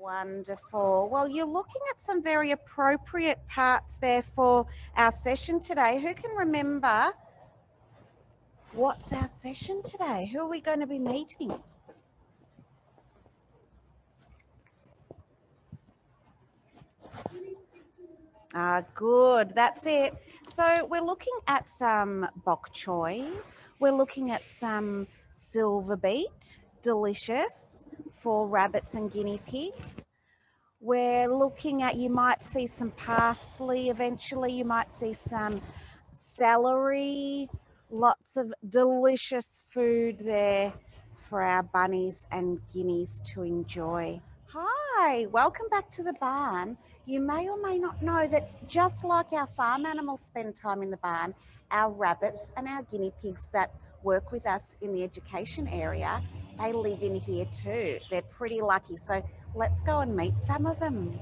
Wonderful. Well, you're looking at some very appropriate parts there for our session today. Who can remember what's our session today? Who are we going to be meeting? Good. That's it. So we're looking at some bok choy. We're looking at some silver beet, delicious for rabbits and guinea pigs. We're looking at, you might see some parsley eventually, you might see some celery, lots of delicious food there for our bunnies and guineas to enjoy. Hi, welcome back to the barn. You may or may not know that just like our farm animals spend time in the barn, our rabbits and our guinea pigs that work with us in the education area, they live in here too. They're pretty lucky. So let's go and meet some of them.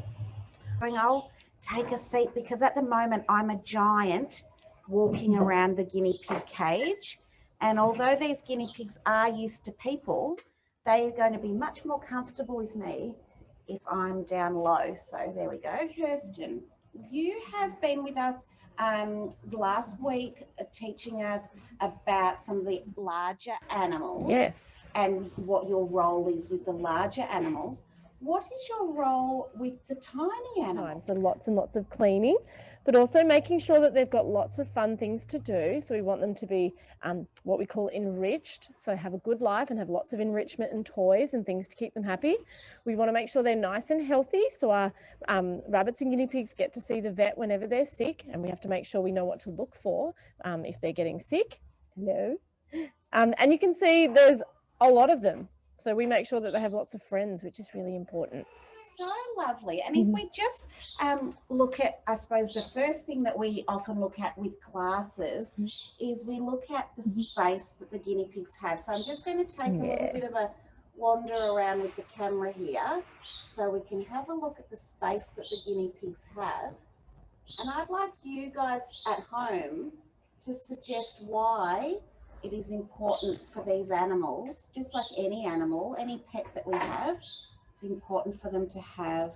I'll take a seat because at the moment I'm a giant walking around the guinea pig cage. And although these guinea pigs are used to people, they are going to be much more comfortable with me if I'm down low. So there we go. Kirsten, you have been with us last week teaching us about some of the larger animals. Yes. And what your role is with the larger animals. What is your role with the tiny animals? So lots and lots of cleaning, but also making sure that they've got lots of fun things to do. So we want them to be what we call enriched, so have a good life and have lots of enrichment and toys and things to keep them happy. We want to make sure they're nice and healthy, so our rabbits and guinea pigs get to see the vet whenever they're sick, and we have to make sure we know what to look for if they're getting sick. Hello. And you can see there's a lot of them. So we make sure that they have lots of friends, which is really important. So lovely. And if we just look at, I suppose, the first thing that we often look at with classes is we look at the space that the guinea pigs have. So I'm just going to take a little bit of a wander around with the camera here so we can have a look at the space that the guinea pigs have. And I'd like you guys at home to suggest why it is important for these animals, just like any animal, any pet that we have, it's important for them to have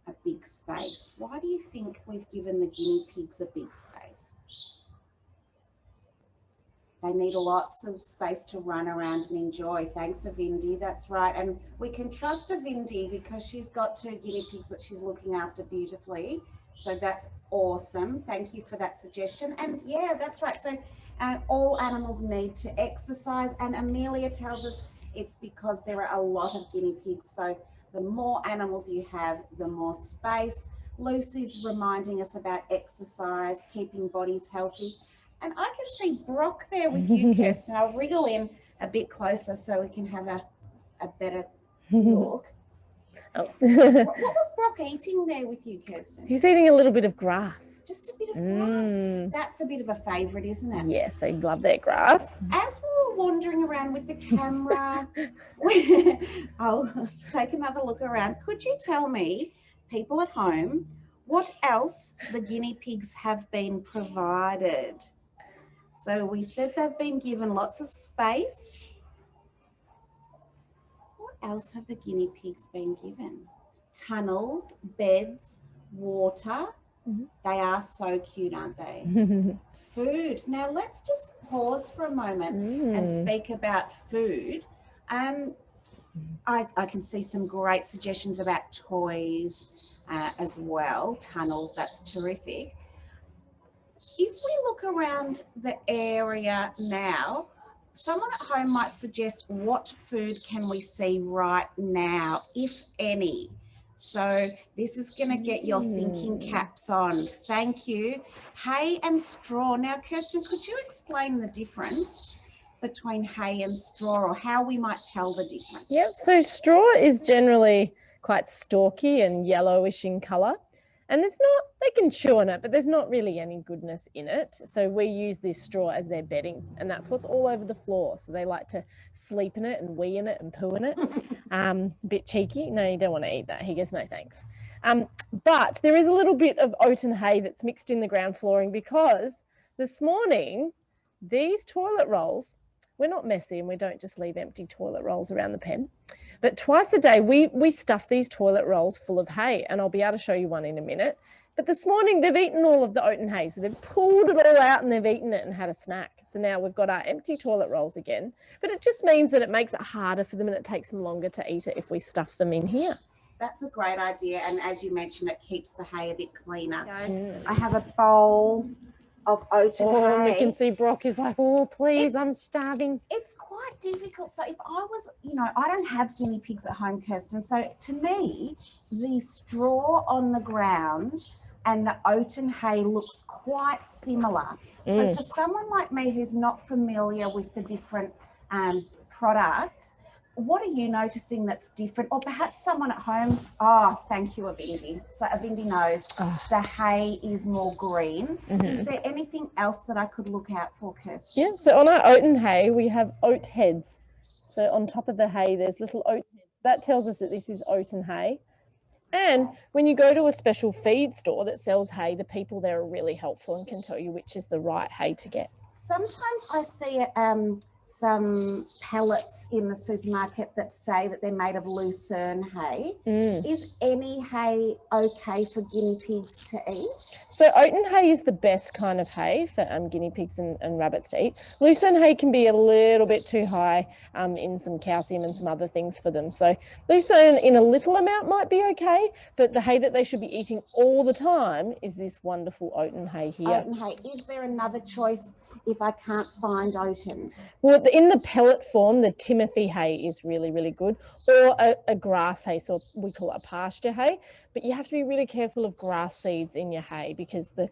a big space. Why do you think we've given the guinea pigs a big space? They need lots of space to run around and enjoy. Thanks, Avindi, that's right. And we can trust Avindi because she's got 2 guinea pigs that she's looking after beautifully. So that's awesome. Thank you for that suggestion. And yeah, that's right. So all animals need to exercise, and Amelia tells us it's because there are a lot of guinea pigs. So the more animals you have, the more space. Lucy's reminding us about exercise, keeping bodies healthy. And I can see Broc there with you, Kirsten. I'll wriggle in a bit closer so we can have a better look. Oh. What was Broc eating there with you, Kirsten? He's eating a little bit of grass. Just a bit of grass. That's a bit of a favourite, isn't it? Yes, they love their grass. As we were wandering around with the camera, I'll take another look around. Could you tell me, people at home, what else the guinea pigs have been provided? So we said they've been given lots of space. What else have the guinea pigs been given? Tunnels, beds, water. They are so cute, aren't they? Food. Now let's just pause for a moment and speak about food. I can see some great suggestions about toys as well. Tunnels, that's terrific. If we look around the area now, someone at home might suggest what food can we see right now, if any. So this is going to get your thinking caps on. Thank you. Hay and straw. Now, Kirsten, could you explain the difference between hay and straw, or how we might tell the difference? Yep, so straw is generally quite stalky and yellowish in colour. And they can chew on it, but there's not really any goodness in it. So we use this straw as their bedding, and that's what's all over the floor. So they like to sleep in it and wee in it and poo in it. A bit cheeky. No, you don't want to eat that. He goes, no, thanks. But there is a little bit of oat and hay that's mixed in the ground flooring, because this morning, these toilet rolls, we're not messy and we don't just leave empty toilet rolls around the pen. But twice a day, we stuff these toilet rolls full of hay, and I'll be able to show you one in a minute. But this morning they've eaten all of the oat and hay. So they've pulled it all out and they've eaten it and had a snack. So now we've got our empty toilet rolls again. But it just means that it makes it harder for them and it takes them longer to eat it if we stuff them in here. That's a great idea. And as you mentioned, it keeps the hay a bit cleaner. I have a bowl of oat and hay. And we can see Brock is like, oh, please, I'm starving. It's quite difficult. So if I was, I don't have guinea pigs at home, Kirsten. So to me, the straw on the ground and the oat and hay looks quite similar. So for someone like me who's not familiar with the different products, what are you noticing that's different? Or perhaps someone at home, thank you, Avindi. So Avindi knows the hay is more green. Is there anything else that I could look out for, Kirsten? Yeah, so on our oat and hay, we have oat heads. So on top of the hay, there's little oat heads. That tells us that this is oat and hay. And when you go to a special feed store that sells hay, the people there are really helpful and can tell you which is the right hay to get. Sometimes I see some pellets in the supermarket that say that they're made of lucerne hay. Is any hay okay for guinea pigs to eat? So oat and hay is the best kind of hay for guinea pigs and rabbits to eat. Lucerne hay can be a little bit too high in some calcium and some other things for them. So lucerne in a little amount might be okay, but the hay that they should be eating all the time is this wonderful oat and hay here. Oat and hay. Is there another choice if I can't find oaten? Well, in the pellet form, the Timothy hay is really, really good, or a grass hay, so we call it a pasture hay. But you have to be really careful of grass seeds in your hay because the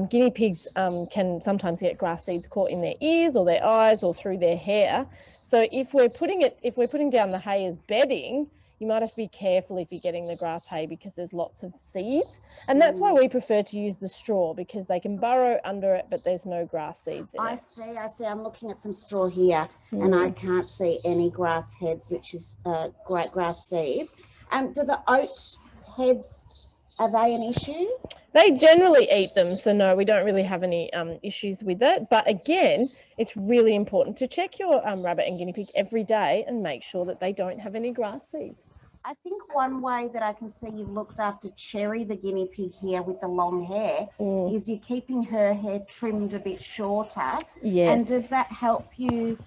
guinea pigs can sometimes get grass seeds caught in their ears or their eyes or through their hair. So if we're putting down the hay as bedding, you might have to be careful if you're getting the grass hay because there's lots of seeds. And that's why we prefer to use the straw because they can burrow under it, but there's no grass seeds in it. I see. I'm looking at some straw here and I can't see any grass heads, which is great grass seeds. Do the oat heads, are they an issue? They generally eat them, so no, we don't really have any issues with it. But again, it's really important to check your rabbit and guinea pig every day and make sure that they don't have any grass seeds. I think one way that I can see you've looked after Cherry, the guinea pig here with the long hair, is you're keeping her hair trimmed a bit shorter. Yes. And does that help you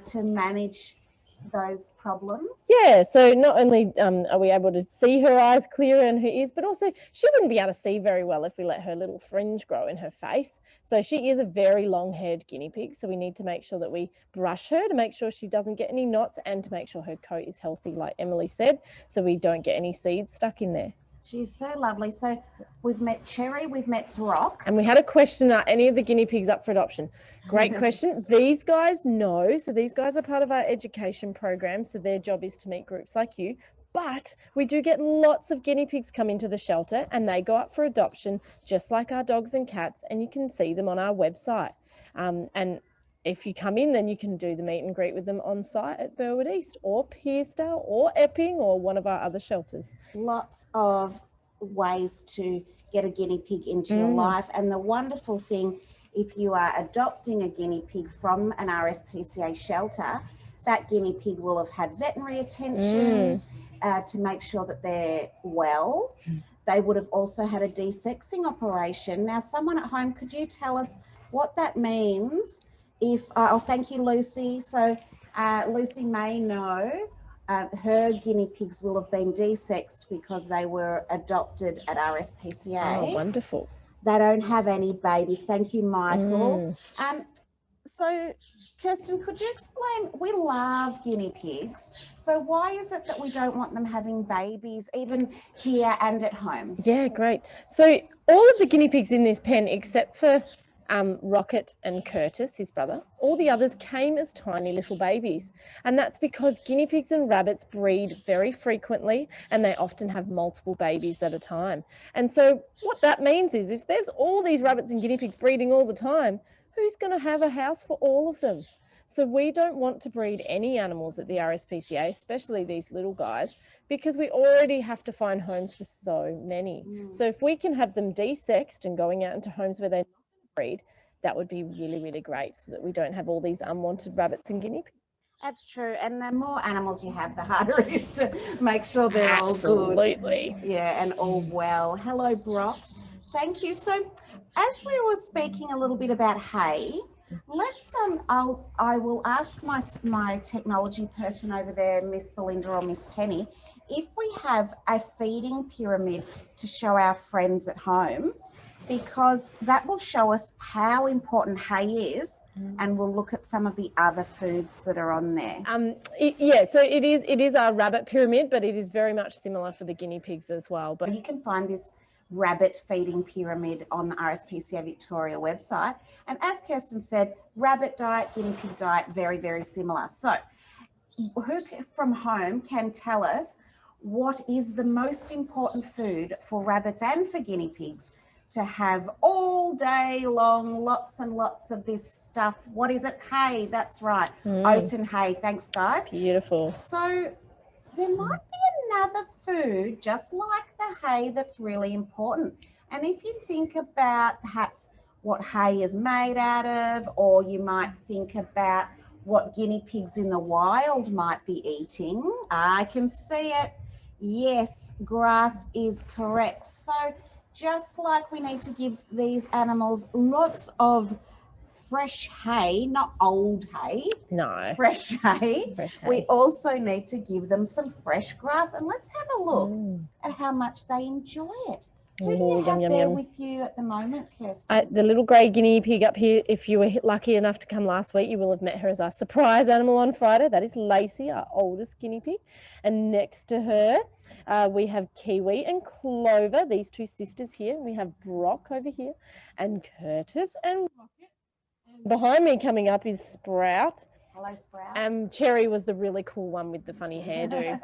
to manage those problems? Yeah, so not only are we able to see her eyes clearer and her ears, but also she wouldn't be able to see very well if we let her little fringe grow in her face. So she is a very long-haired guinea pig, so we need to make sure that we brush her to make sure she doesn't get any knots and to make sure her coat is healthy, like Emily said, so we don't get any seeds stuck in there. She's so lovely. So we've met Cherry, we've met Broc. And we had a question, are any of the guinea pigs up for adoption? Great question. These guys, no. So these guys are part of our education program. So their job is to meet groups like you. But we do get lots of guinea pigs come into the shelter and they go up for adoption, just like our dogs and cats. And you can see them on our website. And if you come in, then you can do the meet and greet with them on site at Burwood East or Pearstale or Epping or one of our other shelters. Lots of ways to get a guinea pig into your life. And the wonderful thing, if you are adopting a guinea pig from an RSPCA shelter, that guinea pig will have had veterinary attention to make sure that they're well. They would have also had a desexing operation. Now, someone at home, could you tell us what that means? If thank you, Lucy. So Lucy may know her guinea pigs will have been desexed because they were adopted at RSPCA. Oh, wonderful. They don't have any babies. Thank you, Michael. So, Kirsten, could you explain, we love guinea pigs. So why is it that we don't want them having babies, even here and at home? Yeah, great. So all of the guinea pigs in this pen, except for Rocket and Curtis, his brother, all the others came as tiny little babies. And that's because guinea pigs and rabbits breed very frequently and they often have multiple babies at a time. And so what that means is if there's all these rabbits and guinea pigs breeding all the time, who's going to have a house for all of them? So we don't want to breed any animals at the RSPCA, especially these little guys, because we already have to find homes for so many. So if we can have them desexed and going out into homes where they're not going to breed, that would be really, really great so that we don't have all these unwanted rabbits and guinea pigs. That's true. And the more animals you have, the harder it is to make sure they're all good. Absolutely. Yeah, and all well. Hello, Brock. Thank you. So, as we were speaking a little bit about hay, let's I will ask my technology person over there, Miss Belinda or Miss Penny, if we have a feeding pyramid to show our friends at home, because that will show us how important hay is, and we'll look at some of the other foods that are on there. Yeah, so it is our rabbit pyramid, but it is very much similar for the guinea pigs as well. But you can find this rabbit feeding pyramid on the RSPCA Victoria website. And as Kirsten said, rabbit diet, guinea pig diet, very, very similar. So who from home can tell us what is the most important food for rabbits and for guinea pigs to have all day long, lots and lots of this stuff? What is it? Hay, that's right. Oat and hay. Thanks, guys. Beautiful. So there might be another food just like the hay that's really important. And if you think about perhaps what hay is made out of, or you might think about what guinea pigs in the wild might be eating. I can see it. Yes, grass is correct. So just like we need to give these animals lots of fresh hay, not old hay. No. Fresh hay. Fresh hay. We also need to give them some fresh grass. And let's have a look at how much they enjoy it. Who do you have there with you at the moment, Kirsten? The little grey guinea pig up here, if you were lucky enough to come last week, you will have met her as our surprise animal on Friday. That is Lacey, our oldest guinea pig. And next to her, we have Kiwi and Clover, these two sisters here. We have Broc over here, and Curtis and Rocket. And behind me coming up is Sprout. Hello, Sprout. Cherry was the really cool one with the funny hairdo.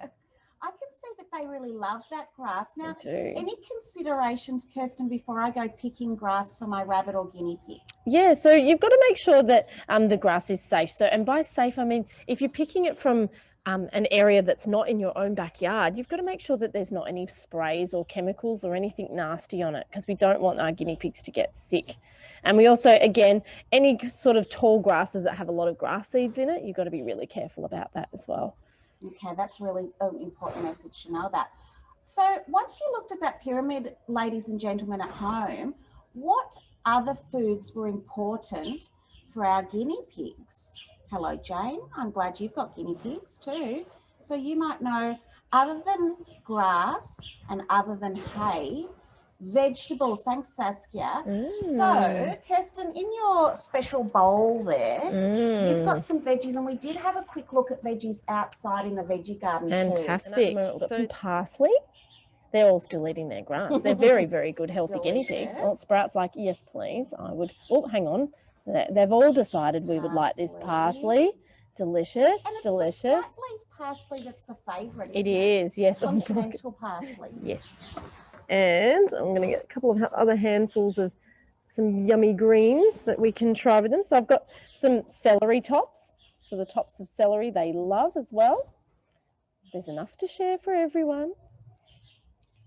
I can see that they really love that grass. Now, They do. Any considerations, Kirsten, before I go picking grass for my rabbit or guinea pig? Yeah, so you've got to make sure that the grass is safe. So, and by safe, I mean, if you're picking it from an area that's not in your own backyard, you've got to make sure that there's not any sprays or chemicals or anything nasty on it, because we don't want our guinea pigs to get sick. And we also, again, any sort of tall grasses that have a lot of grass seeds in it, you've got to be really careful about that as well. Okay, that's really an important message to know about. So once you looked at that pyramid, ladies and gentlemen at home, what other foods were important for our guinea pigs? Hello, Jane. I'm glad you've got guinea pigs too. So you might know, other than grass and other than hay, vegetables. Thanks, Saskia. So, Kirsten, in your special bowl there, you've got some veggies, and we did have a quick look at veggies outside in the veggie garden too. Fantastic. We've got some parsley. They're all still eating their grass. They're very, very good, healthy guinea pigs. Oh, Sprout's like, yes, please. I would. Oh, hang on. They've all decided we would like this parsley. Delicious, and it's delicious. The flat leaf parsley that's the favourite. It is, yes. Continental parsley. Yes. And I'm going to get a couple of other handfuls of some yummy greens that we can try with them. So I've got some celery tops. So the tops of celery they love as well. There's enough to share for everyone.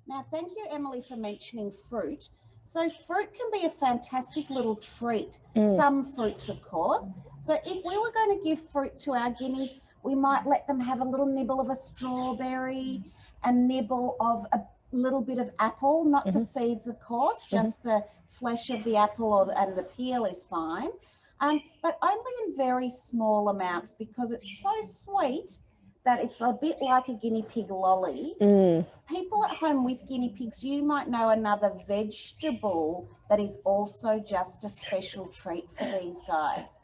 Now, thank you, Emily, for mentioning fruit. So fruit can be a fantastic little treat. Some fruits, of course. So if we were going to give fruit to our guineas, we might let them have a little nibble of a strawberry, a nibble of a little bit of apple, not the seeds, of course, just the flesh of the apple and the peel is fine, but only in very small amounts, because it's so sweet that it's a bit like a guinea pig lolly. People at home with guinea pigs, you might know another vegetable that is also just a special treat for these guys.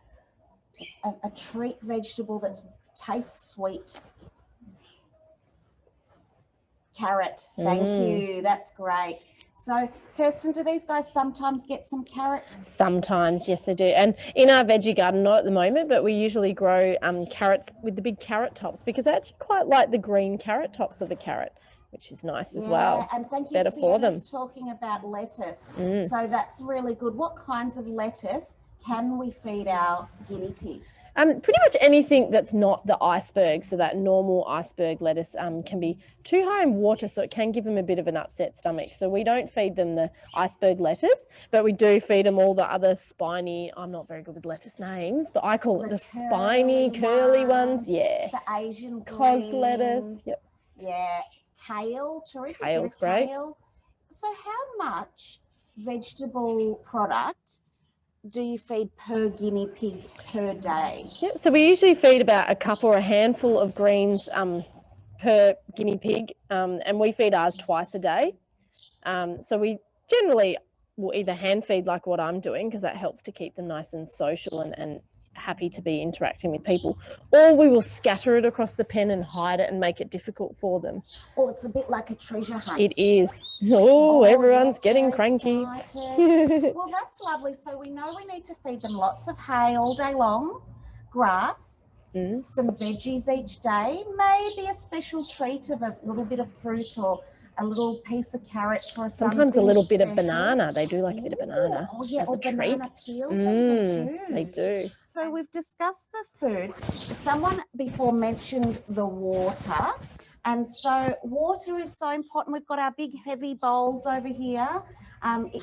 It's a treat vegetable that tastes sweet. Carrot. Thank you. That's great. So, Kirsten, do these guys sometimes get some carrot? Sometimes, yes, they do. And in our veggie garden, not at the moment, but we usually grow carrots with the big carrot tops, because I actually quite like the green carrot tops of a carrot, which is nice as well. And thank it's you, better for them. Talking about lettuce. So that's really good. What kinds of lettuce can we feed our guinea pig? Pretty much anything that's not the iceberg. So that normal iceberg lettuce can be too high in water, so it can give them a bit of an upset stomach. So we don't feed them the iceberg lettuce, but we do feed them all the other spiny, I'm not very good with lettuce names, but I call it the spiny, curly ones. Yeah. The Asian Cos greens. lettuce. Yep. Yeah. Kale, terrific. Kale's great. Kale. So how much vegetable product do you feed per guinea pig per day? Yep, so we usually feed about a cup or a handful of greens per guinea pig, and we feed ours twice a day. So we generally will either hand feed like what I'm doing, because that helps to keep them nice and social and happy to be interacting with people, or we will scatter it across the pen and hide it and make it difficult for them. Oh, it's a bit like a treasure hunt. It is. Oh, everyone's getting cranky. Well, that's lovely. So we know we need to feed them lots of hay all day long, grass, some veggies each day, maybe a special treat of a little bit of fruit or a little piece of carrot for sometimes a little bit of banana. They do like a bit of banana. Oh yeah, as or a banana treat. peels even too. They do. So we've discussed the food. Someone before mentioned the water. And so water is so important. We've got our big heavy bowls over here.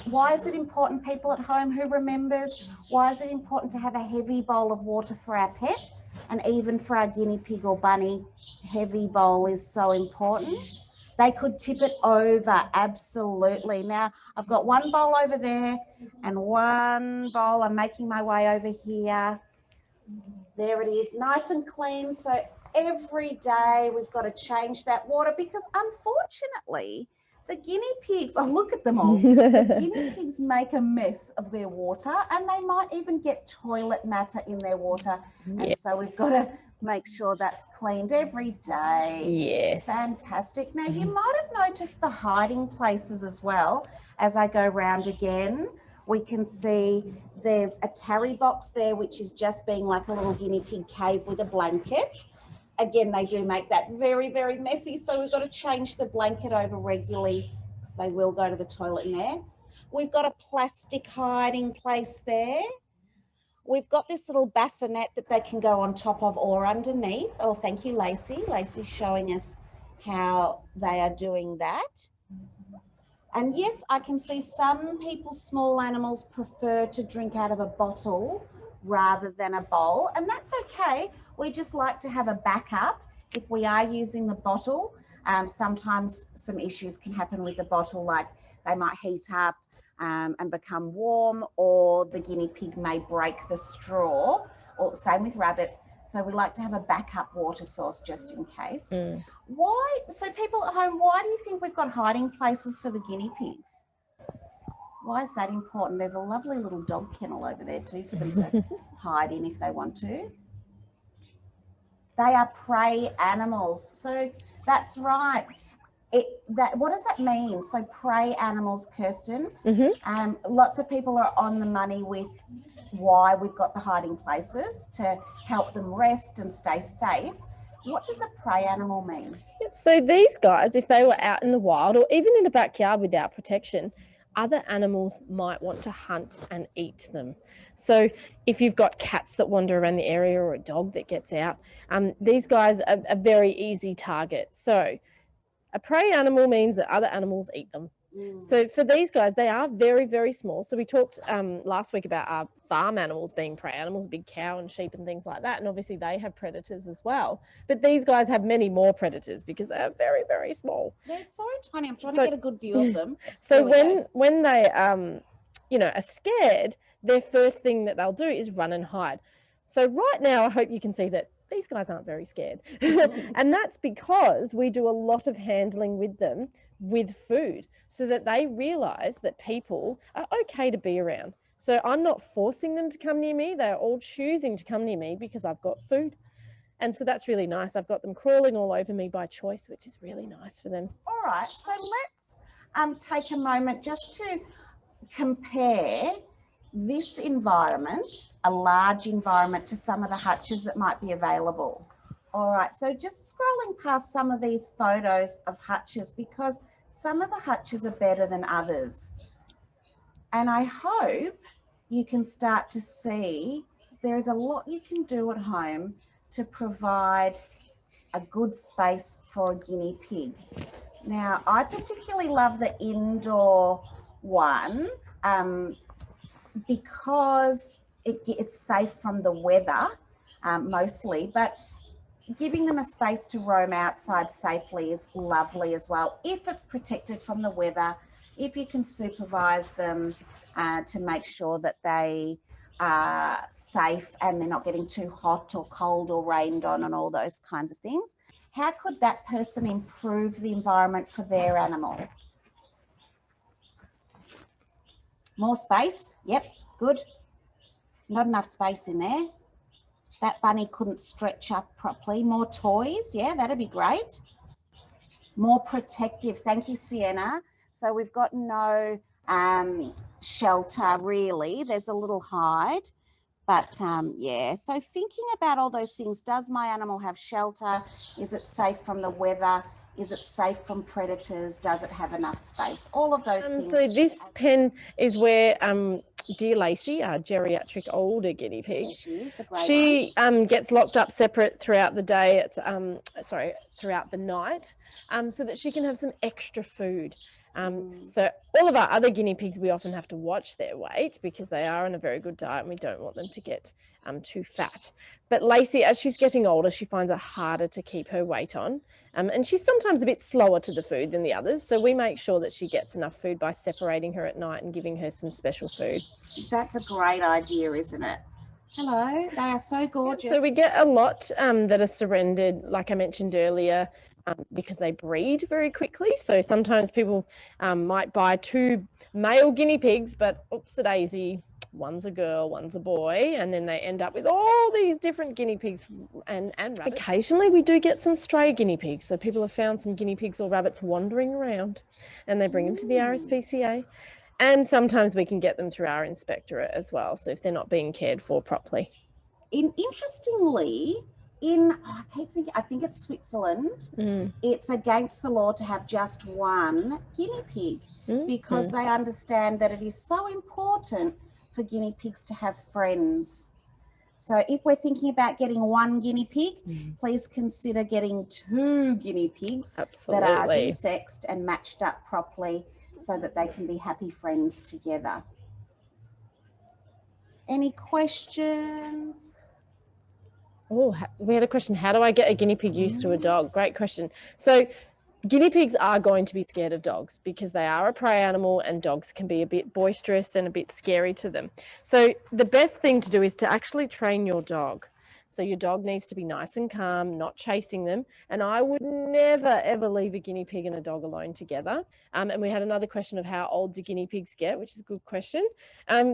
Why is it important, people at home who remembers, why is it important to have a heavy bowl of water for our pet? And even for our guinea pig or bunny, heavy bowl is so important. They could tip it over, absolutely. Now, I've got one bowl over there and one bowl. I'm making my way over here. There it is, nice and clean. So every day we've got to change that water because unfortunately, the guinea pigs, oh, look at them all. The guinea pigs make a mess of their water and they might even get toilet matter in their water. Yes. And so we've got to make sure that's cleaned every day. Yes. Fantastic. Now, you might have noticed the hiding places as well. As I go round again, we can see there's a carry box there, which is just being like a little guinea pig cave with a blanket. Again, they do make that very, very messy. So we've got to change the blanket over regularly because they will go to the toilet in there. We've got a plastic hiding place there. We've got this little bassinet that they can go on top of or underneath. Oh, thank you, Lacey. Lacey's showing us how they are doing that. And yes, I can see some people's small animals prefer to drink out of a bottle rather than a bowl, and that's okay. We just like to have a backup if we are using the bottle. Sometimes some issues can happen with the bottle, like they might heat up and become warm, or the guinea pig may break the straw, or same with rabbits. So we like to have a backup water source just in case. Why? So people at home, why do you think we've got hiding places for the guinea pigs? Why is that important? There's a lovely little dog kennel over there too for them to hide in if they want to. They are prey animals. So that's right. What does that mean? So prey animals, Kirsten, lots of people are on the money with why we've got the hiding places to help them rest and stay safe. What does a prey animal mean? So these guys, if they were out in the wild or even in a backyard without protection, other animals might want to hunt and eat them. So if you've got cats that wander around the area or a dog that gets out, these guys are a very easy target. So a prey animal means that other animals eat them. So for these guys, they are very, very small. So we talked last week about our farm animals being prey animals, big cow and sheep and things like that. And obviously they have predators as well. But these guys have many more predators because they are very, very small. They're so tiny. I'm trying to get a good view of them. So when they, are scared, their first thing that they'll do is run and hide. So right now, I hope you can see that these guys aren't very scared. And that's because we do a lot of handling with them with food so that they realize that people are okay to be around. So I'm not forcing them to come near me. They're all choosing to come near me because I've got food. And so that's really nice. I've got them crawling all over me by choice, which is really nice for them. All right. So let's take a moment just to compare this environment, a large environment, to some of the hutches that might be available. All right, so just scrolling past some of these photos of hutches because some of the hutches are better than others. And I hope you can start to see there is a lot you can do at home to provide a good space for a guinea pig. Now, I particularly love the indoor one because it's safe from the weather mostly, but giving them a space to roam outside safely is lovely as well. If it's protected from the weather, if you can supervise them to make sure that they are safe and they're not getting too hot or cold or rained on and all those kinds of things, how could that person improve the environment for their animal? More space? Yep, good. Not enough space in there. That bunny couldn't stretch up properly. More toys, yeah, that'd be great. More protective, thank you, Sienna. So we've got no shelter really. There's a little hide, but yeah. So thinking about all those things, does my animal have shelter? Is it safe from the weather? Is it safe from predators? Does it have enough space? All of those things. So this pen is where dear Lacey, our geriatric older guinea pig, she gets locked up separate throughout the day. It's throughout the night, so that she can have some extra food. So all of our other guinea pigs, we often have to watch their weight because they are on a very good diet and we don't want them to get too fat. But Lacey, as she's getting older, she finds it harder to keep her weight on. And she's sometimes a bit slower to the food than the others. So we make sure that she gets enough food by separating her at night and giving her some special food. That's a great idea, isn't it? Hello, they are so gorgeous. So we get a lot that are surrendered, like I mentioned earlier, because they breed very quickly. So sometimes people might buy 2 male guinea pigs, but oops-a-daisy, one's a girl, one's a boy, and then they end up with all these different guinea pigs and rabbits. Occasionally we do get some stray guinea pigs. So people have found some guinea pigs or rabbits wandering around and they bring them to the RSPCA. And sometimes we can get them through our inspectorate as well. So if they're not being cared for properly. Interestingly, I think it's Switzerland, it's against the law to have just one guinea pig because they understand that it is so important for guinea pigs to have friends. So if we're thinking about getting one guinea pig, please consider getting 2 guinea pigs that are desexed and matched up properly so that they can be happy friends together. Any questions? Oh, we had a question. How do I get a guinea pig used to a dog? Great question. So guinea pigs are going to be scared of dogs because they are a prey animal and dogs can be a bit boisterous and a bit scary to them. So the best thing to do is to actually train your dog. So your dog needs to be nice and calm, not chasing them. And I would never, ever leave a guinea pig and a dog alone together. And we had another question of how old do guinea pigs get, which is a good question.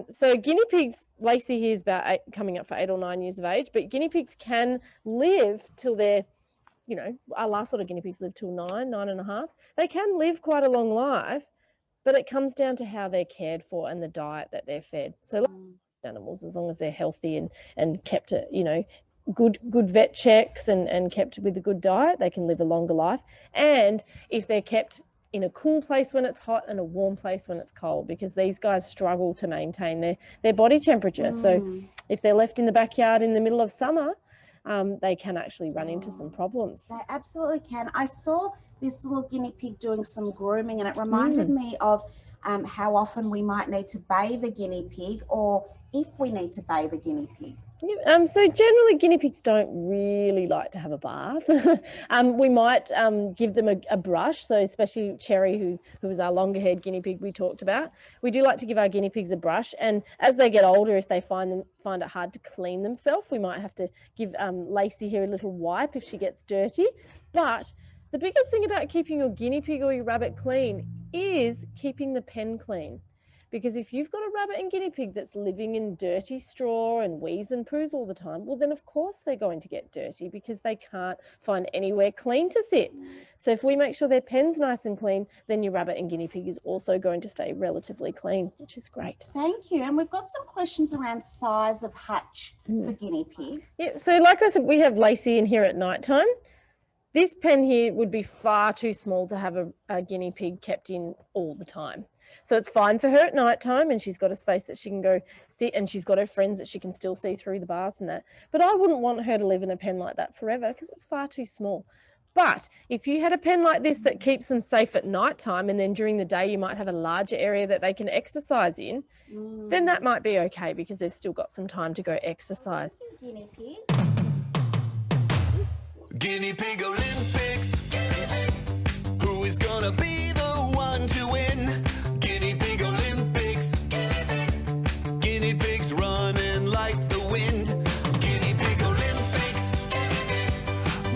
So guinea pigs, Lacey here is about coming up for 8 or 9 years of age, but guinea pigs can live till they're, you know, our last lot of guinea pigs live till 9 and a half. They can live quite a long life, but it comes down to how they're cared for and the diet that they're fed. So like animals, as long as they're healthy and kept, you know, good vet checks and kept with a good diet, they can live a longer life. And if they're kept in a cool place when it's hot and a warm place when it's cold, because these guys struggle to maintain their body temperature. So if they're left in the backyard in the middle of summer, they can actually run into some problems. They absolutely can. I saw this little guinea pig doing some grooming and it reminded me of how often we might need to bathe a guinea pig or if we need to bathe a guinea pig. So generally guinea pigs don't really like to have a bath. We might give them a brush, so especially Cherry, who was our longer haired guinea pig we talked about. We do like to give our guinea pigs a brush, and as they get older, if they find it hard to clean themselves, we might have to give Lacey here a little wipe if she gets dirty. But the biggest thing about keeping your guinea pig or your rabbit clean is keeping the pen clean. Because if you've got a rabbit and guinea pig that's living in dirty straw and wheeze and poos all the time, well, then of course they're going to get dirty because they can't find anywhere clean to sit. So if we make sure their pen's nice and clean, then your rabbit and guinea pig is also going to stay relatively clean, which is great. Thank you. And we've got some questions around size of hutch for guinea pigs. Yeah, so like I said, we have Lacey in here at night time. This pen here would be far too small to have a guinea pig kept in all the time. So it's fine for her at night time, and she's got a space that she can go sit, and she's got her friends that she can still see through the bars and that. But I wouldn't want her to live in a pen like that forever because it's far too small. But if you had a pen like this that keeps them safe at night time, and then during the day you might have a larger area that they can exercise in, then that might be okay because they've still got some time to go exercise. Guinea pig. Guinea Pig Olympics. Who is gonna be the one to win? Guinea Pig Olympics. Guinea pigs running like the wind. Guinea Pig Olympics.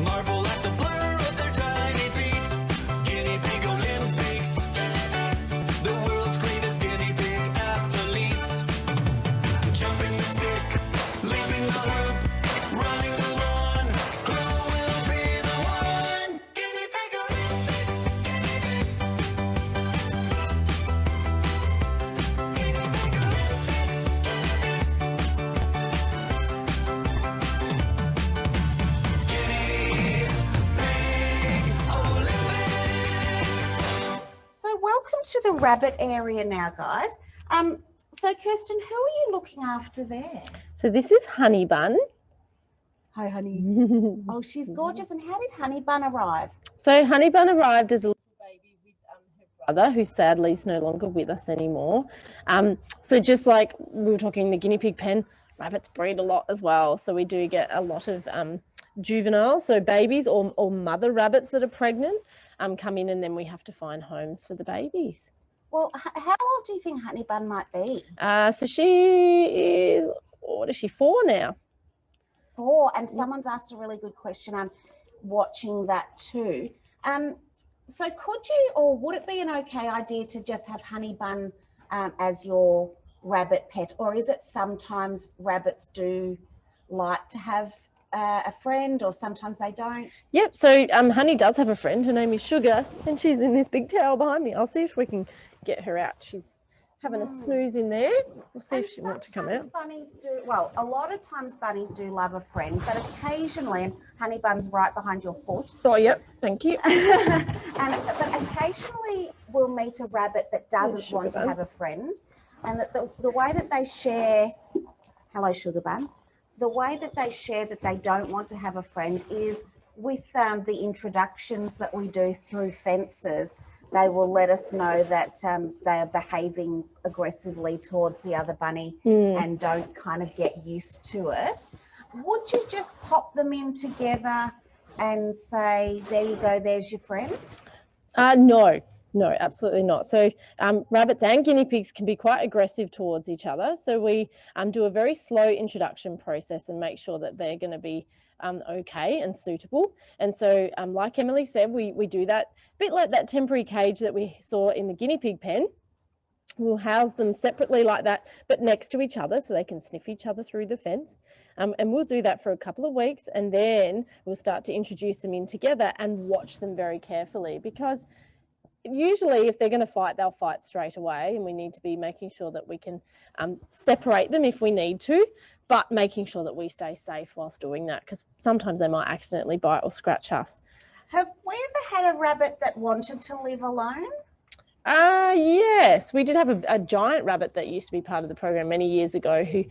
Marvel at the blur of their tiny feet. Guinea Pig Olympics. The world's greatest guinea pig athletes. Jumping the stick, leaping the hoop, running the lawn. Who will be the one? Guinea Pig Olympics. Guinea Pig Olympics. Guinea Pig Olympics. So welcome to the rabbit area now, guys. So Kirsten, who are you looking after there? So this is Honey Bun. Hi, honey. Oh, she's gorgeous. And how did Honey Bun arrive? So Honey Bun arrived as a little baby with her brother, who sadly is no longer with us anymore. So just like we were talking, the guinea pig pen, rabbits breed a lot as well. So we do get a lot of juveniles, so babies or mother rabbits that are pregnant come in, and then we have to find homes for the babies. Well, how old do you think Honey Bun might be? So she is, what is she, 4 now? 4. And someone's asked a really good question. I'm watching that too. So could you, or would it be an okay idea to just have Honey Bun as your rabbit pet? Or is it sometimes rabbits do like to have a friend, or sometimes they don't? Yep, so Honey does have a friend. Her name is Sugar, and she's in this big tower behind me. I'll see if we can get her out. She's having a snooze in there. We'll see if she wants to come out. Bunnies do, well, a lot of times bunnies do love a friend, but occasionally, and Honey Bun's right behind your foot. Oh, yep, thank you. But occasionally we'll meet a rabbit that doesn't want to have a friend, and that the way that they share, hello Sugar Bun, the way that they share that they don't want to have a friend is with the introductions that we do through fences. They will let us know that they are behaving aggressively towards the other bunny and don't kind of get used to it. Would you just pop them in together and say, there you go, there's your friend? No, absolutely not. So rabbits and guinea pigs can be quite aggressive towards each other. So we do a very slow introduction process and make sure that they're going to be okay and suitable. And so like Emily said, we do that a bit like that temporary cage that we saw in the guinea pig pen. We'll house them separately like that, but next to each other so they can sniff each other through the fence. And we'll do that for a couple of weeks, and then we'll start to introduce them in together and watch them very carefully, because usually if they're going to fight, they'll fight straight away, and we need to be making sure that we can separate them if we need to, but making sure that we stay safe whilst doing that, because sometimes they might accidentally bite or scratch us. Have we ever had a rabbit that wanted to live alone? Yes, we did have a giant rabbit that used to be part of the program many years ago who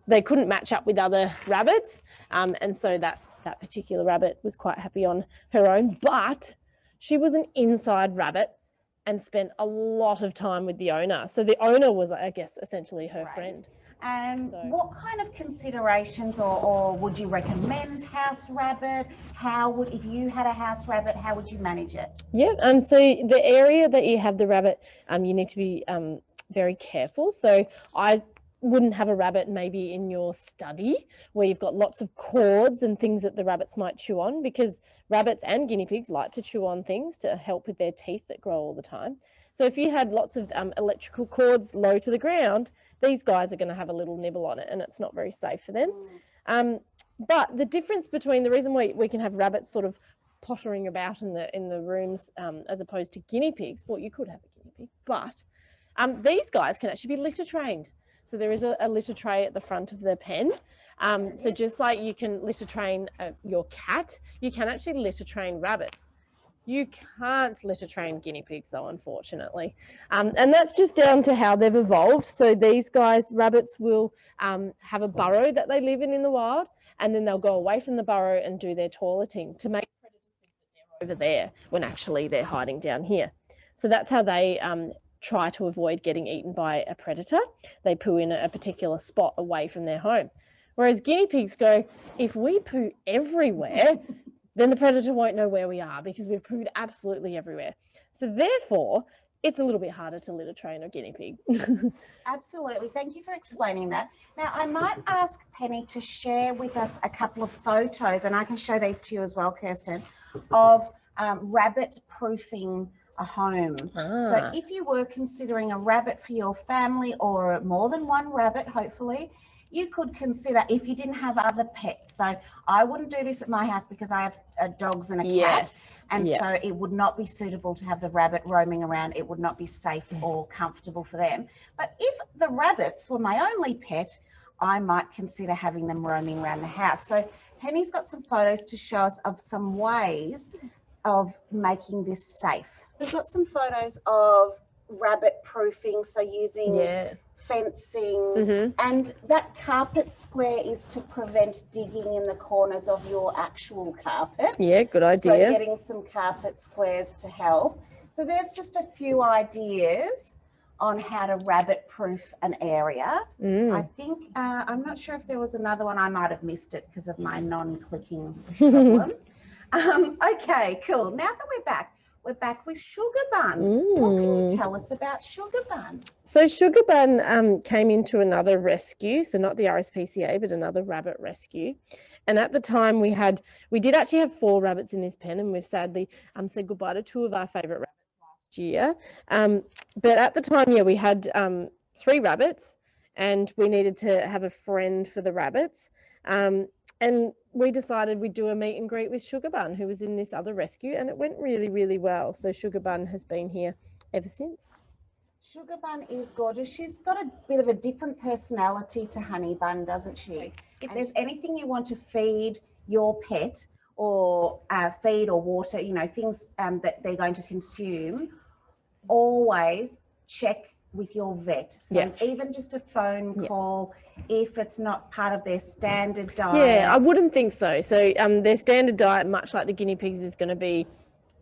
they couldn't match up with other rabbits, and so that particular rabbit was quite happy on her own, but she was an inside rabbit and spent a lot of time with the owner. So the owner was, I guess, essentially her friend. What kind of considerations or would you recommend house rabbit? If you had a house rabbit, how would you manage it? Yeah, so the area that you have the rabbit, you need to be very careful. So I wouldn't have a rabbit maybe in your study where you've got lots of cords and things that the rabbits might chew on, because rabbits and guinea pigs like to chew on things to help with their teeth that grow all the time. So if you had lots of electrical cords low to the ground, these guys are going to have a little nibble on it, and it's not very safe for them. But the difference between the reason we can have rabbits sort of pottering about in the rooms as opposed to guinea pigs, well, you could have a guinea pig, but these guys can actually be litter trained. So there is a litter tray at the front of the pen. So just like you can litter train your cat, you can actually litter train rabbits. You can't litter train guinea pigs though, unfortunately. And that's just down to how they've evolved. So these guys, rabbits, will have a burrow that they live in the wild, and then they'll go away from the burrow and do their toileting to make predators think that they're over there when actually they're hiding down here. So that's how they try to avoid getting eaten by a predator. They poo in a particular spot away from their home. Whereas guinea pigs go, if we poo everywhere, then the predator won't know where we are because we've pooed absolutely everywhere. So therefore, it's a little bit harder to litter train a guinea pig. Absolutely. Thank you for explaining that. Now, I might ask Penny to share with us a couple of photos, and I can show these to you as well, Kirsten, of rabbit proofing a home. So if you were considering a rabbit for your family, or more than one rabbit, hopefully, you could consider, if you didn't have other pets. So I wouldn't do this at my house because I have dogs and a cat. And so it would not be suitable to have the rabbit roaming around. It would not be safe or comfortable for them. But if the rabbits were my only pet, I might consider having them roaming around the house. So Penny's got some photos to show us of some ways of making this safe. We've got some photos of rabbit proofing, so using fencing, and that carpet square is to prevent digging in the corners of your actual carpet. Yeah, good idea. So getting some carpet squares to help. So there's just a few ideas on how to rabbit proof an area. I think, I'm not sure if there was another one. I might have missed it because of my non-clicking problem. Okay, cool. Now that we're back with Sugar Bun. What can you tell us about Sugar Bun? So Sugar Bun came into another rescue, so not the RSPCA, but another rabbit rescue. And at the time we did actually have 4 rabbits in this pen, and we've sadly said goodbye to 2 of our favourite rabbits last year. But at the time, we had 3 rabbits, and we needed to have a friend for the rabbits. And we decided we'd do a meet and greet with Sugar Bun, who was in this other rescue, and it went really, really well. So Sugar Bun has been here ever since. Sugar Bun is gorgeous. She's got a bit of a different personality to Honey Bun, doesn't she? If there's anything you want to feed your pet, or feed or water, things that they're going to consume, always check with your vet. So even just a phone call, if it's not part of their standard diet. Yeah, I wouldn't think so. So their standard diet, much like the guinea pigs, is going to be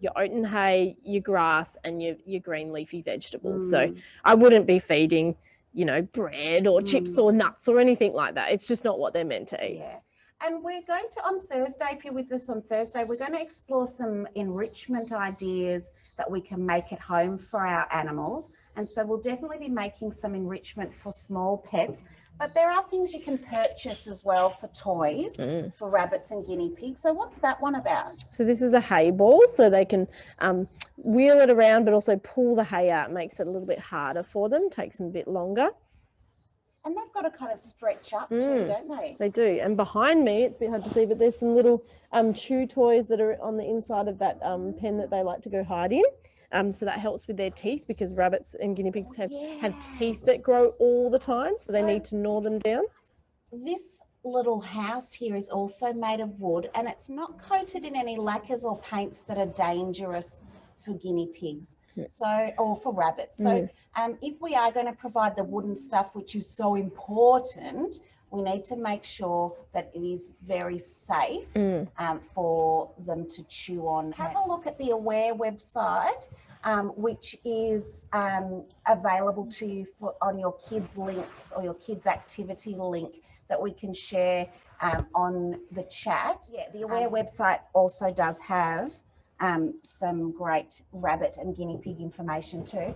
your oat and hay, your grass, and your green leafy vegetables. So I wouldn't be feeding, bread or chips or nuts or anything like that. It's just not what they're meant to eat. Yeah. And we're going to, on Thursday, if you're with us on Thursday, we're going to explore some enrichment ideas that we can make at home for our animals. And so we'll definitely be making some enrichment for small pets. But there are things you can purchase as well for toys for rabbits and guinea pigs. So what's that one about? So this is a hay ball, so they can wheel it around, but also pull the hay out. It makes it a little bit harder for them, takes them a bit longer. And they've got to kind of stretch up too, don't they? They do. And behind me, it's a bit hard to see, but there's some little chew toys that are on the inside of that pen that they like to go hide in. So that helps with their teeth, because rabbits and guinea pigs have teeth that grow all the time, so they need to gnaw them down. This little house here is also made of wood, and it's not coated in any lacquers or paints that are dangerous for guinea pigs, or for rabbits. So if we are going to provide the wooden stuff, which is so important, we need to make sure that it is very safe for them to chew on. Have a look at the Aware website, which is available to you on your kids links, or your kids activity link that we can share on the chat. Yeah, the Aware website also does have some great rabbit and guinea pig information too.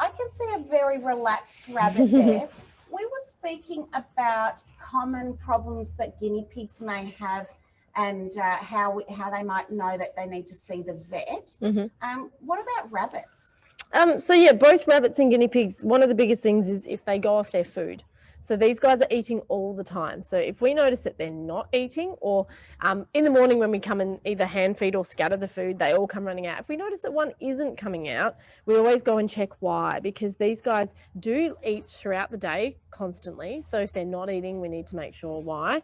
I can see a very relaxed rabbit there. We were speaking about common problems that guinea pigs may have, and how they might know that they need to see the vet. What about rabbits? So yeah, both rabbits and guinea pigs, one of the biggest things is if they go off their food. So these guys are eating all the time. So if we notice that they're not eating, or in the morning when we come and either hand feed or scatter the food, they all come running out. If we notice that one isn't coming out, we always go and check why, because these guys do eat throughout the day constantly. So if they're not eating, we need to make sure why.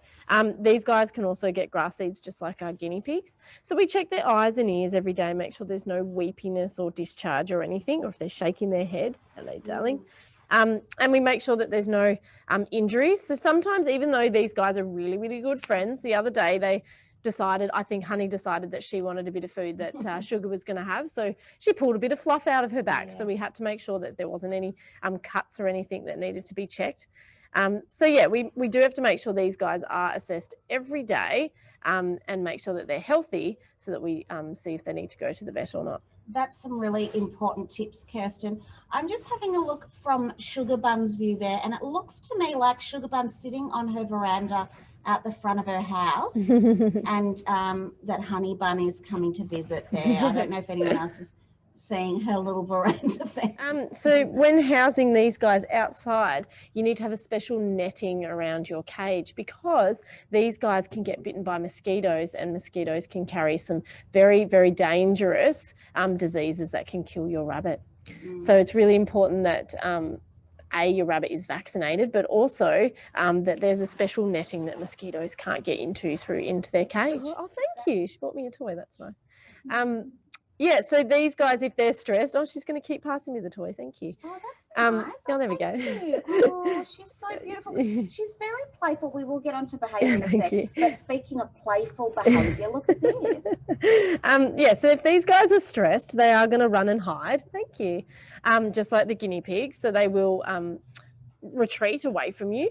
These guys can also get grass seeds just like our guinea pigs. So we check their eyes and ears every day, make sure there's no weepiness or discharge or anything, or if they're shaking their head. Hello, darling. And we make sure that there's no injuries. So sometimes, even though these guys are really, really good friends, the other day they decided, I think Honey decided that she wanted a bit of food that Sugar was going to have. So she pulled a bit of fluff out of her back. Yes. So we had to make sure that there wasn't any cuts or anything that needed to be checked. So yeah, we do have to make sure these guys are assessed every day and make sure that they're healthy so that we see if they need to go to the vet or not. That's some really important tips, Kirsten. I'm just having a look from Sugar Bun's view there, and it looks to me like Sugar Bun's sitting on her veranda out the front of her house and that Honey Bun is coming to visit there. I don't know if anyone else is seeing her little veranda fence. So when housing these guys outside, you need to have a special netting around your cage, because these guys can get bitten by mosquitoes, and mosquitoes can carry some very, very dangerous diseases that can kill your rabbit. So it's really important that your rabbit is vaccinated, but also that there's a special netting that mosquitoes can't get into their cage. Oh, thank you. She bought me a toy. That's nice. Yeah, so these guys, if they're stressed, she's going to keep passing me the toy. Thank you. Oh, that's nice. Oh, there we go. Oh, she's so beautiful. She's very playful. We will get onto behaviour in a sec. But speaking of playful behaviour, look at this. Yeah, so if these guys are stressed, they are going to run and hide. Thank you. Just like the guinea pigs. So they will retreat away from you.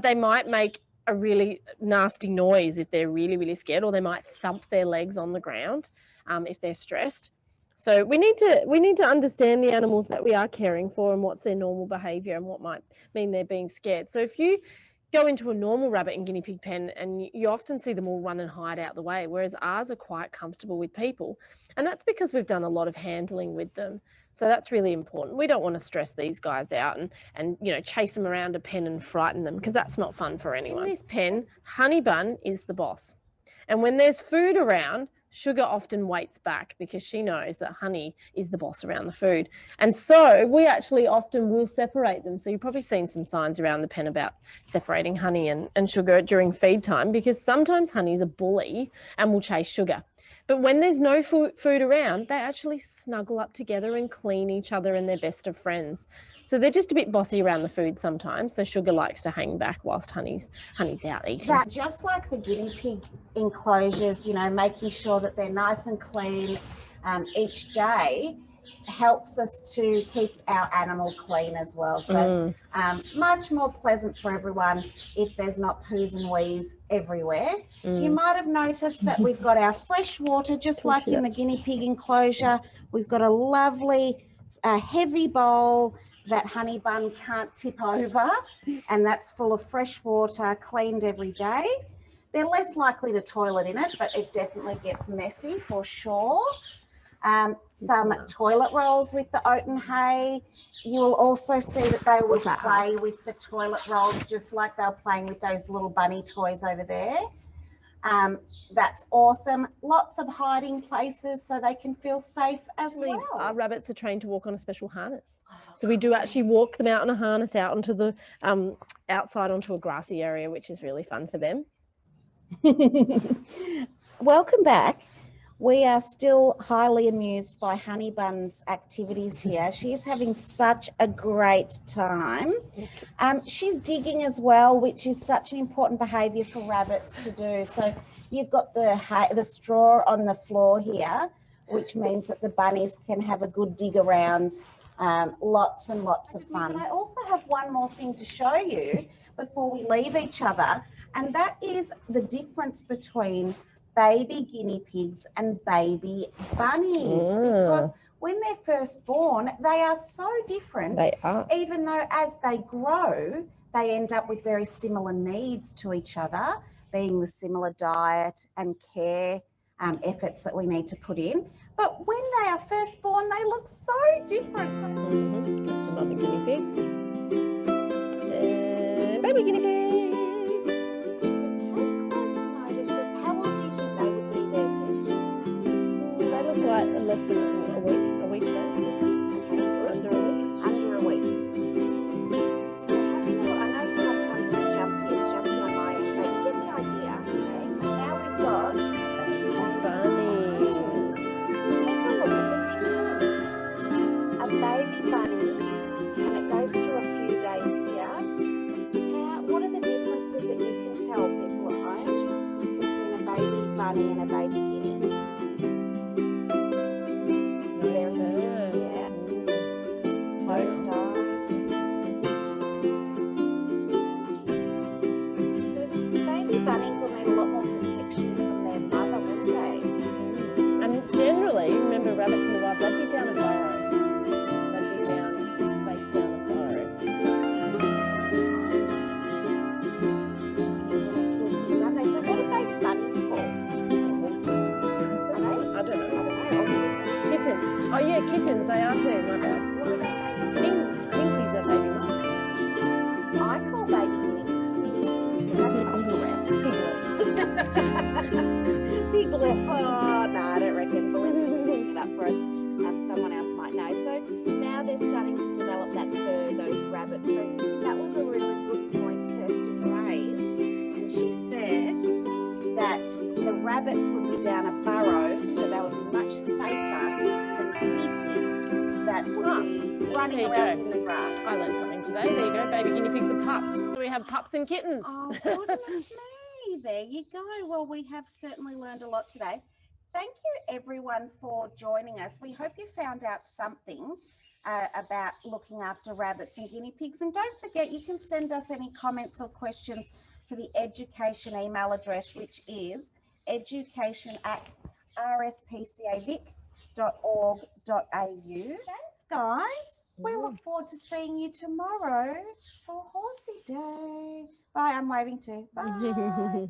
They might make a really nasty noise if they're really, really scared, or they might thump their legs on the ground if they're stressed. So we need to understand the animals that we are caring for and what's their normal behaviour and what might mean they're being scared. So if you go into a normal rabbit and guinea pig pen, and you often see them all run and hide out the way, whereas ours are quite comfortable with people. And that's because we've done a lot of handling with them. So that's really important. We don't want to stress these guys out and chase them around a pen and frighten them, because that's not fun for anyone. In this pen, Honey Bun is the boss. And when there's food around, Sugar often waits back because she knows that Honey is the boss around the food. And so we actually often will separate them. So you've probably seen some signs around the pen about separating Honey and Sugar during feed time, because sometimes Honey's a bully and will chase Sugar. But when there's no food around, they actually snuggle up together and clean each other, and they're best of friends. So they're just a bit bossy around the food sometimes. So Sugar likes to hang back whilst Honey's out eating. That, just like the guinea pig enclosures, making sure that they're nice and clean each day helps us to keep our animal clean as well. So much more pleasant for everyone if there's not poos and wees everywhere. You might have noticed that we've got our fresh water, just like in the guinea pig enclosure. We've got a lovely heavy bowl that Honey Bun can't tip over, and that's full of fresh water, cleaned every day. They're less likely to toilet in it, but it definitely gets messy for sure. Some toilet rolls with the oat and hay. You will also see that they will play with the toilet rolls just like they were playing with those little bunny toys over there. That's awesome. Lots of hiding places so they can feel safe as well. Our rabbits are trained to walk on a special harness. So we do actually walk them out on a harness out onto the outside onto a grassy area, which is really fun for them. Welcome back. We are still highly amused by Honey Bun's activities here. She's having such a great time. She's digging as well, which is such an important behaviour for rabbits to do. So you've got the straw on the floor here, which means that the bunnies can have a good dig around. Lots and lots of fun. I also have one more thing to show you before we leave each other, and that is the difference between baby guinea pigs and baby bunnies, because when they're first born, they are so different. They are. Even though as they grow, they end up with very similar needs to each other, being the similar diet and care efforts that we need to put in. But when they are first born, they look so different. That's another guinea pig. Baby baby guinea pigs. So take close notice of how old do you think they would be there, Kirsten? They look like less than a week now. Okay, Under a week. under a week. Have you got, I know sometimes it's jumpy on my end, but you get the idea. Okay, and now we've got Bunnies. take a look at the difference. A baby bunny, and it goes through a few days here. Now, what are the differences that you can tell people at home between a baby bunny and a baby guinea? Very big, yeah. Closed eyes. So baby bunnies will need a lot more protection from their mother, wouldn't they? And generally, remember rabbits in the wild, they'd be down a burrow. They'd be down, safe down a burrow. Aren't they? So what are baby bunnies called? I don't know. Oh, Kittens. Oh yeah, kittens, they are too, my bad. what about baby? Pinkies are baby mice. I call baby guineas, but that's not correct. Piglets. Oh, no, I don't reckon. Belinda's just looking it up for us. Someone else might know. So now they're starting to develop that fur, those rabbits. So that was a really good point Kirsten raised. And she said that the rabbits would be down a burrow, so they would be much safer than guinea pigs that would be running There you around go. in the grass. I learned something today. There you go, baby guinea pigs are pups. So we have pups and kittens. Oh, goodness me. There you go. Well, we have certainly learned a lot today. Thank you, everyone, for joining us. We hope you found out something about looking after rabbits and guinea pigs. And don't forget, you can send us any comments or questions to the education email address, which is education@rspcavic.org.au. Thanks, guys. We look forward to seeing you tomorrow for Horsey Day. Bye. I'm waving too. Bye.